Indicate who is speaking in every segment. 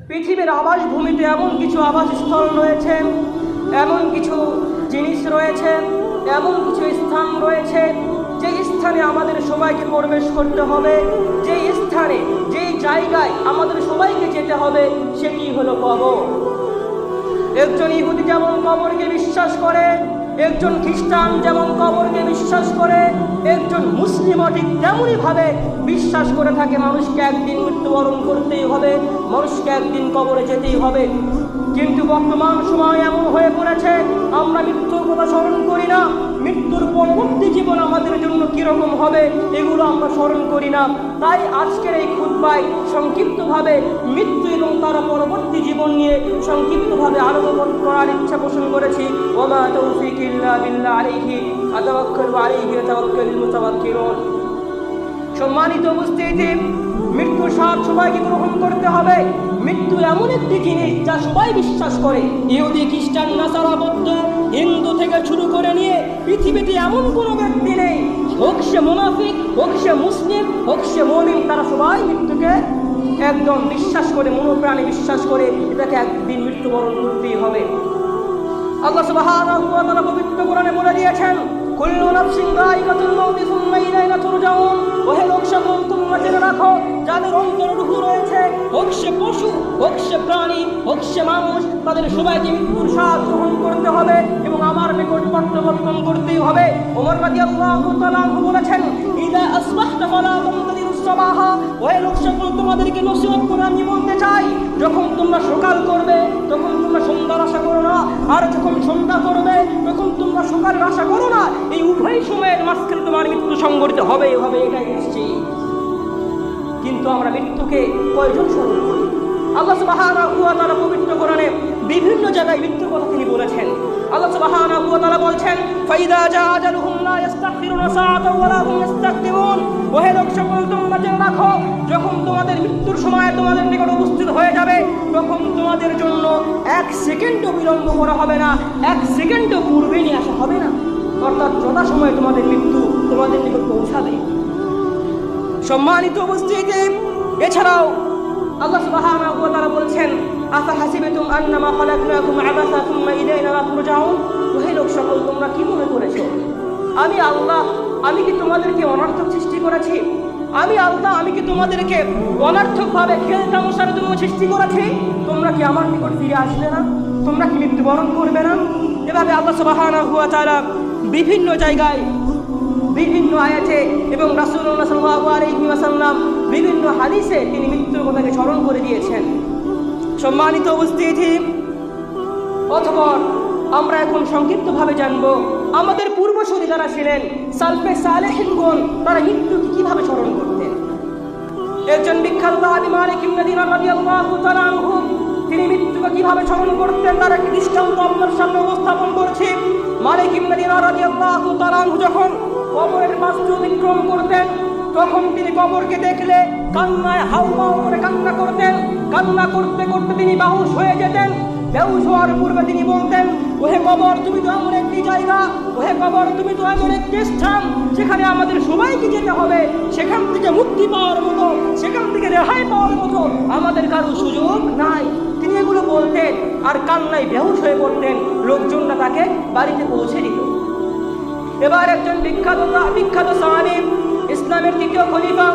Speaker 1: পৃথিবীর আবাস ভূমিতে এমন কিছু আবাসস্থল রয়েছে, এমন কিছু জিনিস রয়েছে, এমন কিছু স্থান রয়েছে যে স্থানে আমাদের সবাইকে প্রবেশ করতে হবে, যে স্থানে, যেই জায়গায় আমাদের সবাইকে যেতে হবে, সেটি হলো কবর। একজন ইহুদি যেমন কবরকে বিশ্বাস করে, একজন খ্রিস্টান যেমন কবরকে বিশ্বাস করে, একজন মুসলিমও ঠিক তেমনই ভাবে বিশ্বাস করে থাকে মানুষকে একদিন মৃত্যুবরণ করতেই হবে, মানুষকে একদিন কবরে যেতেই হবে। কিন্তু বর্তমান সময় এমন হয়ে পড়েছে, আমরা মৃত্যুর কথা স্মরণ করি না, মৃত্যুর পরবর্তী জীবন আমাদের জন্য কিরকম হবে এগুলো আমরা স্মরণ করি না। তাই আজকের এই খুতবায় সংক্ষিপ্তভাবে মৃত্যু এবং তার পরবর্তী জীবন নিয়ে সংক্ষিপ্তভাবে আলোচনা করার ইচ্ছা পোষণ করেছি। ওমা তৌফিক ইল্লা বিল্লাহ আলাইহি আতাওয়াক্কালু ওয়া আলাইহি ইয়াতাওয়াক্কালুল মুতাওয়াক্কিলুন। সম্মানিত উপস্থিতি, মৃত্যুর স্বাদ সবাইকে গ্রহণ করতে হবে। মৃত্যু এমন একটি জিনিস যা সবাই বিশ্বাস করে, ইহুদি, খ্রিস্টান, নাসারা, বৌদ্ধ, হিন্দু থেকে শুরু করে নিয়ে পৃথিবীতে এমন কোনো ব্যক্তি নেই, হোক সে মুনাফিক, হোক সে মুসলিম, হোক সে মুমিন, তারা সবাই মৃত্যুকে একদম বিশ্বাস করে, মনোপ্রাণে বিশ্বাস করে এটাকে একদিন মৃত্যুবরণ করতেই হবে। আল্লাহ সুবহানাহু ওয়া তাআলা পবিত্র কোরআনে বলে দিয়েছেন, কুল্লু নাফসিন যায়িকাতুল মাউত সুম্মা ইলাইনা তুরজাউন। ওহে লোক সকল, তোমরা জেনে রাখো, যাদের অন্তরে রূহ রয়েছে, হোক সে পশু, হোক সে প্রাণী, হোক সে মানুষ, তাদের সবাইকে মৃত্যুর স্বাদ গ্রহণ করতে হবে এবং আমার নিকট প্রত্যাবর্তন করতেই হবে। ওমর রাদিয়াল্লাহু তাআলা বলেছেন, ইযা আসবাহতা ফালা তামতাদিরুস সাবাহা। ওহে লোক সকল, তোমাদেরকে নসিহত করে আমি বলতে চাই, যখন তোমরা সকাল করবে তখন তোমরা সন্ধ্যার আশা করো না, আর যখন সন্ধ্যা করবে তখন তোমরা সকালের আশা করো না। এই উভয় সময়ের মাঝখানে তোমার মৃত্যু সংঘটিত হবে, হবে এটাই নিশ্চিত। কিন্তু আমরা মৃত্যুকে কয়জন স্মরণ করি? আল্লাহ সুবহানাহু ওয়া তাআলা পবিত্র কোরআনে বিভিন্ন জায়গায় মৃত্যুর কথা তিনি বলেছেন। আল্লাহ সুবহানাহু ওয়া তাআলা বলছেন, ফাইদা জা আজালুহুম লা ইস্তাখিরুনা সাআতান ওয়া লা হুম ইস্তাকদিমুন। ওহে লোক সকল, তোমরা জেনে রাখো, যখন তোমাদের মৃত্যুর সময় তোমাদের নিকট উপস্থিত হয়ে যাবে, তখন তোমাদের জন্য এক সেকেন্ডও বিলম্ব করা হবে না, এক সেকেন্ডও পূর্বে নিয়ে আসা হবে না, অর্থাৎ যথাসময়ে তোমাদের মৃত্যু তোমাদের নিকট পৌঁছাবে। সম্মানিত উপস্থিতি, এছাড়াও আল্লাহ সুবহানাহু ওয়া তাআলা বলেছেন, আফা হাসিবাতুম আন্নামা খালাকনাকুম আবাসা সুম্মা ইলাইনা লা তুরজাউন। ওহে লোক সকল, তোমরা কি মনে করেছো আমি আল্লাহ, আমি কি তোমাদেরকে অনর্থক সৃষ্টি করেছি? আমি আল্লাহ, আমি কি তোমাদেরকে অনর্থকভাবে খেলতামশার জন্য সৃষ্টি করেছি? তোমরা কি আমার নিকট ফিরে আসবে না? তোমরা কি মৃত্যুবরণ করবে না? এভাবে আল্লাহ সুবহানাহু ওয়া তাআলা বিভিন্ন জায়গায়, বিভিন্ন আয়াতে এবং রাসূলুল্লাহ সাল্লাল্লাহু আলাইহি ওয়াসাল্লাম বিভিন্ন হাদিসে তিনি মৃত্যুর কথাকে স্মরণ করে দিয়েছেন। সম্মানিত উপস্থিতি, অতঃপর আমরা এখন সংক্ষিপ্তভাবে জানব আমাদের পূর্বসূরি যারা ছিলেন, সালফে সালেহিনগণ, তারা মৃত্যুকে কিভাবে স্মরণ করতেন। একজন বিখ্যাত সাহাবী মালিক ইবনে দিনার রাদিয়াল্লাহু তাআলা আনহু, তিনি মৃত্যুকে কিভাবে স্মরণ করতেন তার একটি দৃষ্টান্ত আপনার সামনে উপস্থাপন করছি। মালিক ইবনে দিনার রাদিয়াল্লাহু তাআলা আনহু যখন কবরের পাশ দিয়ে অতিক্রম করতেন, তখন তিনি কবরকে দেখলে কান্নায় হাউমাউ করে কান্না করতেন। কান্না করতে করতে তিনি বেহুশ হয়ে যেতেন। বেহুশ হওয়ার পূর্বে তিনি বলতেন, ওহে কবর, তুমি তো এমন একটি জায়গা, ওহে কবর, তুমি তো এমন একটি স্থান যেখানে আমাদের সবাইকে যেতে হবে, সেখান থেকে মুক্তি পাওয়ার মতো, সেখান থেকে রেহাই পাওয়ার মতো আমাদের কারো সুযোগ নাই। তিনি এগুলো বলতেন আর কান্নায় বেহুশ হয়ে পড়তেন। লোকজনরা তাকে বাড়িতে পৌঁছে দিত। এবার একজন বিখ্যাত সাহাবী, ইসলামের তৃতীয় খলিফা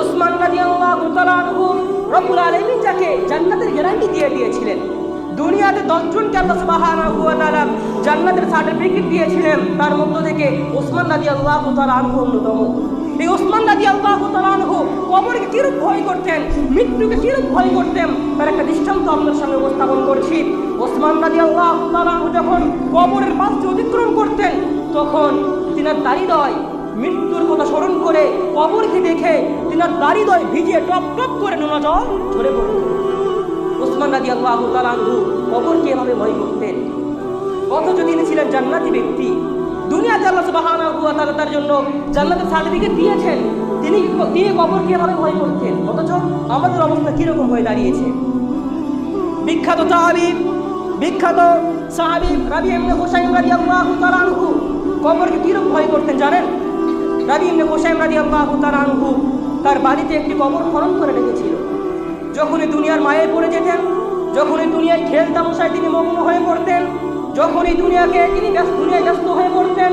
Speaker 1: উসমান রাদিয়াল্লাহু তাআলা আনহু, রব্বুল আলামিন যাকে জান্নাতের গ্যারান্টি দিয়ে দিয়েছিলেন, দুনিয়াতে 10 জনকে আল্লাহ সুবহানাহু ওয়া তাআলা জান্নাতের সার্টিফিকেট দিয়েছিলেন, তার মধ্য থেকে উসমান রাদিয়াল্লাহু তাআলা আনহু অন্যতম। এই উসমান রাদিয়াল্লাহু তাআলা আনহু কবরকে কিরূপ ভয় করতেন, মৃত্যুকে কিরূপ ভয় করতেন, তার একটা দৃষ্টান্ত আপনার সামনে উপস্থাপন করছি। উসমান রাদিয়াল্লাহু তাআলা আনহু যখন কবরের পাশ দিয়ে অতিক্রম করতেন, তখন তিনার দাড়িদ্বয় মৃত্যুর কথা স্মরণ করে কবরকে দেখে তিনার দাড়িদ্বয় ভিজিয়ে টপ টপ করে নোনা জল ঝরে পড়ত। উসমান রাদিয়াল্লাহু তাআলা আনহু কবরকে এভাবে ভয় করতেন, অথচ তিনি ছিলেন জান্নাতি ব্যক্তি। দুনিয়াতে আল্লাহ সুবহানাহু ওয়া তাআলা তার জন্য জান্নাতের সার্টিফিকেট দিয়েছেন, তিনি কবরকে এভাবে ভয় করতেন, অথচ আমাদের অবস্থা কিরকম হয়ে দাঁড়িয়েছে। বিখ্যাত সাহাবী রাবি ইবনে হুসাইম রাদিয়াল্লাহু তাআলা আনহু কবরকে কিরকম ভয় করতেন জানেন? রাবি ইবনে হুসাইম রাদিয়াল্লাহু তাআলা আনহু তার বাড়িতে একটি কবর খনন করে রেখেছিল। যখনই দুনিয়ার মায়ায় পড়ে যেতেন, যখনই দুনিয়ায় খেল তামাশায় তিনি মগ্ন হয়ে পড়তেন, যখনই তিনি দুনিয়ায় ব্যস্ত হয়ে পড়তেন,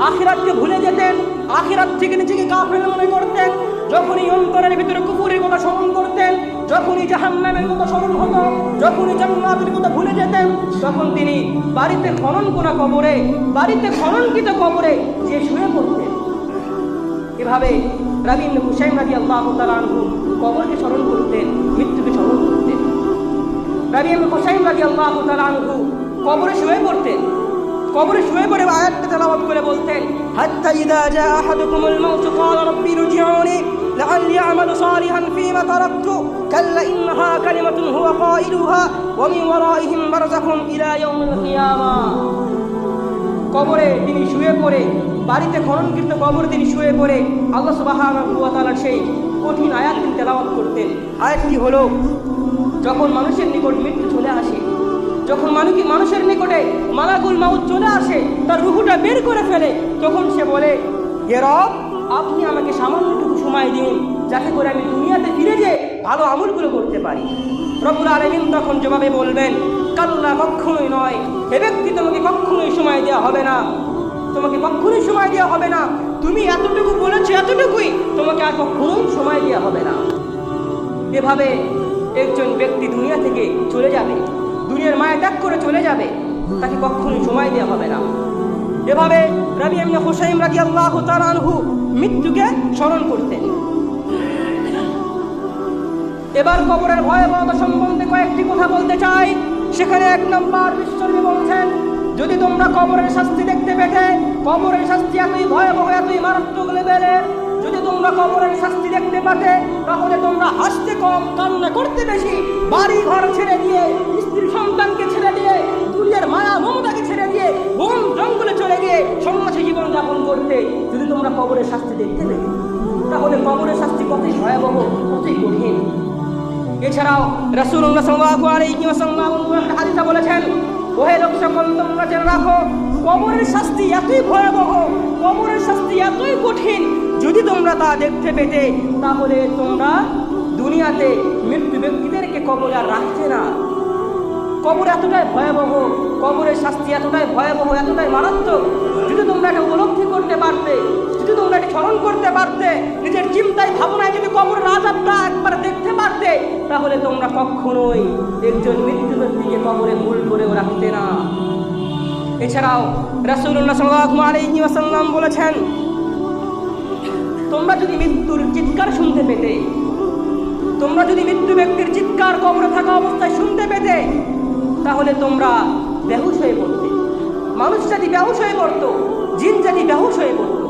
Speaker 1: আখিরাতকে ভুলে যেতেন, আখিরাত থেকে নিজেকে কাফের মনে করতেন, যখনই অন্তরের ভিতরে কুফরের কথা স্মরণ করতেন, যখনই জাহান্নামের কথা স্মরণ হতো, যখনই জান্নাতের কথা ভুলে যেতেন, তখন তিনি বাড়িতে খননকৃত কবরে যে শুয়ে পড়তেন। এভাবে রাবি ইবনে হুসাইম রাদিয়াল্লাহু তাআলা আনহু কবরকে স্মরণ করতেন, মৃত্যুকে স্মরণ করতেন। রাবি ইবনে হুসাইম রাদিয়াল্লাহু তাআলা আনহু কবরে শুয়ে পড়তেন, কবরে শুয়ে পড়ে আয়াতটা তেলাওয়াত করে বলতেন, হাত্তা ইযা জা আহাদুকুমুল মাউত ক্বালা রাব্বি ইরজিউনি লাআল্লি আমালু সালিহান ফীমা তারাকতু কাল্লা ইন্নাহা কালিমাতুন হুয়া কাইলুহা ওয়া মিন ওয়ারাইহিম বারযাখুন ইলা ইয়াউমিল কিয়ামাহ। কবরে তিনি শুয়ে পড়ে, বাড়িতে খননকৃত কবরে তিনি শুয়ে পড়ে আল্লাহ সুবহানাহু ওয়া তাআলার সেই কঠিন আয়াত তিনি তেলাওয়াত করতেন। আয়াতটি হলো, যখন মানুষের নিকট মৃত্যু চলে আসে, যখন মানুষের নিকটে মালাকুল মাউত চলে আসে, তার রূহটা বের করে ফেলে, তখন সে বলে, হে রব, আপনি আমাকে সামান্যটুকু সময় দিন, যাতে করে আমি দুনিয়াতে ফিরে যেয়ে ভালো আমলগুলো করতে পারি। রব্বুল আলামিন তখন জবাবে বলবেন, কাল্লা, কখনোই নয়, হে ব্যক্তি, তোমাকে কখনোই সময় দেওয়া হবে না, তোমাকে কখনোই সময় দেওয়া হবে না, তুমি এতটুকু বলেছো, এতটুকুই, তোমাকে আর কখনোই সময় দেওয়া হবে না। এভাবে একজন ব্যক্তি দুনিয়া থেকে চলে যাবে, দুনিয়ার মায়া ত্যাগ করে চলে যাবে, তাকে কখনোই সময় দেওয়া হবে না। এভাবে রাবি ইবনে হুসাইম রাদিয়াল্লাহু তাআলা আনহু মৃত্যুকে স্মরণ করতেন। এবার কবরের ভয়াবহতা সম্বন্ধে কয়েকটি কথা বলতে চাই। সেখানে 1 নম্বর বিশ্বনবী বলছেন, যদি তোমরা কবরের শাস্তি দেখতে পেতে, কবরের শাস্তি এতই ভয়াবহ, এতই মারাত্মক লেভেলের, যদি তোমরা কবরের শাস্তি দেখতে পাতে, তাহলে তোমরা হাসতে কম, কান্না করতে বেশি, বাড়ি ঘর ছেড়ে দিয়ে, স্ত্রী সন্তানকে ছেড়ে দিয়ে, দুনিয়ার মায়া মমতাকে ছেড়ে দিয়ে, বন জঙ্গলে চলে গিয়ে সন্ন্যাসী জীবন যাপন করতে, যদি তোমরা কবরের শাস্তি দেখতে পেতে, তাহলে কবরের শাস্তি কতই ভয়াবহ, কতই কঠিন। এছাড়াও রাসূলুল্লাহ সাল্লাল্লাহু আলাইহি ওয়াসাল্লাম হাদিসে বলেছেন, ওহে লোক সকল, তোমরা জেনে রাখো, কবরের শাস্তি এতই ভয়াবহ, কবরের শাস্তি এতই কঠিন, যদি তোমরা তা দেখতে পেতে, তাহলে তোমরা দুনিয়াতে মৃত্যু ব্যক্তিদেরকে কবরে আর রাখতে না। কবর এতটাই ভয়াবহ, কবরের শাস্তি এতটাই ভয়াবহ, এতটাই মারাত্মক, যদি তোমরা এটা উপলব্ধি করতে পারতে, যদি তোমরা এটা স্মরণ করতে পারতে, নিজের চিন্তায় ভাবনায় যদি কবরের আযাবটা একবার দেখতে পারতে, তাহলে তোমরা কখনোই একজন মৃত্যু ব্যক্তিকে কবরে ভুল করেও রাখতে না। এছাড়াও রাসূলুল্লাহ সাল্লাল্লাহু আলাইহি ওয়াসাল্লাম বলেছেন, তোমরা যদি মৃত্যুর চিৎকার শুনতে পেতে, তোমরা যদি মৃত্যু ব্যক্তির চিৎকার কবরে থাকা অবস্থায় শুনতে পেতে, তাহলে তোমরা বেহুশ হয়ে পড়তে। মানুষ জাতি বেহুশ হয়ে পড়তো, জিন জাতি বেহুশ হয়ে পড়তো।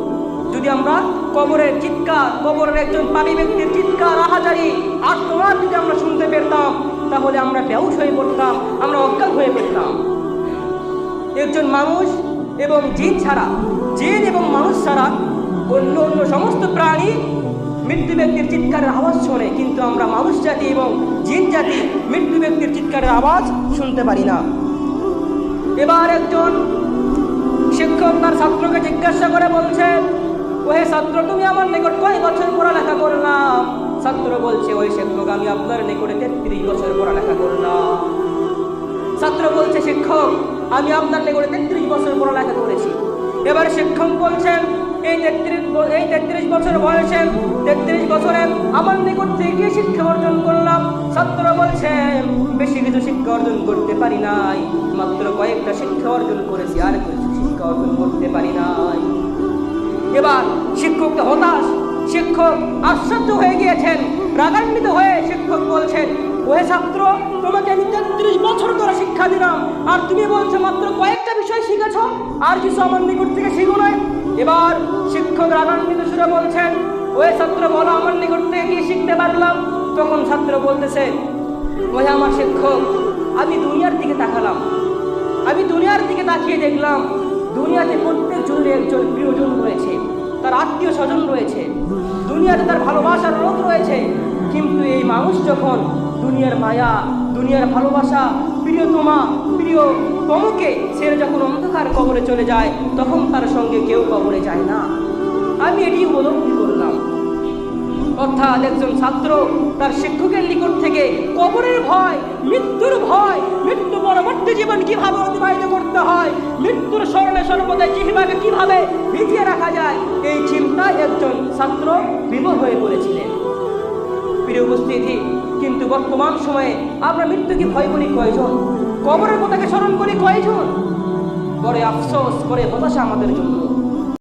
Speaker 1: যদি আমরা কবরের চিৎকার, কবরের একজন পাপী ব্যক্তির চিৎকার, আহাজারি, আর্তনাদ যদি আমরা শুনতে পেতাম, তাহলে আমরা বেহুশ হয়ে পড়তাম, আমরা অজ্ঞান হয়ে পড়তাম। একজন মানুষ এবং জিন ছাড়া, জিন এবং মানুষ ছাড়া অন্য অন্য সমস্ত প্রাণী মৃত্যু ব্যক্তির চিৎকারের আওয়াজ শোনে, কিন্তু আমরা মানুষ জাতি এবং জিন জাতি মৃত্যু ব্যক্তির চিৎকারের আওয়াজ শুনতে পারি না। এবার একজন শিক্ষক তার ছাত্রকে জিজ্ঞাসা করে বলছে, ওহে ছাত্র, তুমি আমার নিকট কয় বছর পড়ালেখা করলাম? ছাত্র বলছে, ওই শিক্ষক, আমি আপনার নিকটে 33 বছর পড়ালেখা করলাম। ছাত্র বলছে, শিক্ষক, আমি আপনার নিকটে 33 বছর পড়ালেখা করেছি। এবার শিক্ষক বলছেন, এই 33 বছর বয়সে, 33 বছরে আমার নিকট থেকে শিক্ষা অর্জন করলাম। ছাত্র বলছেন, বেশি কিছু শিক্ষা অর্জন করতে পারি নাই, মাত্র কয়েকটা শিক্ষা অর্জন করেছি, আর কিছু শিক্ষা অর্জন করতে পারি নাই। এবার শিক্ষককে হতাশ, শিক্ষক আশ্চর্য হয়ে গিয়েছেন, রাগান্বিত হয়ে শিক্ষক বলছেন, ওহে ছাত্র, তোমাকে আমি 33 বছর ধরে শিক্ষা দিলাম, আর তুমি বলছো মাত্র কয়েকটা বিষয় শিখেছ, আর কিছু আমার নিকট থেকে শিখো নাই। এবার শিক্ষক রাগান্বিত সুরে বলছেন, ওহে ছাত্র, বলো আমার নিকট থেকে কি শিখতে পারলাম? তখন ছাত্র বলতেছে, ওহে আমার শিক্ষক, আমি দুনিয়ার দিকে তাকালাম, আমি দুনিয়ার দিকে তাকিয়ে দেখলাম, দুনিয়াতে প্রত্যেক জনের একজন প্রিয়জন রয়েছে, তার আত্মীয় স্বজন রয়েছে, দুনিয়াতে তার ভালোবাসার লোক রয়েছে, কিন্তু এই মানুষ যখন দুনিয়ার মায়া, দুনিয়ার ভালোবাসা, প্রিয়তমকে ছেড়ে যখন অন্ধকার কবরে চলে যায়, তখন তার সঙ্গে কেউ কবরে যায় না। আমি এটি উপলব্ধি করলাম। অর্থাৎ একজন ছাত্র তার শিক্ষকের নিকট থেকে কবরের ভয়, মৃত্যুর ভয় স্মরণে সর্বদাই জিহ্বাকে কিভাবে ভিজিয়ে রাখা যায়, এই চিন্তায় একজন ছাত্র বিভোর হয়ে পড়েছিলেন। প্রিয় উপস্থিতি, কিন্তু বর্তমান সময়ে আমরা মৃত্যুকে ভয় করি কয়জন? কবরের কথাকে স্মরণ করি কয়জন? বড় আফসোস করে হতাশা আমাদের জন্য।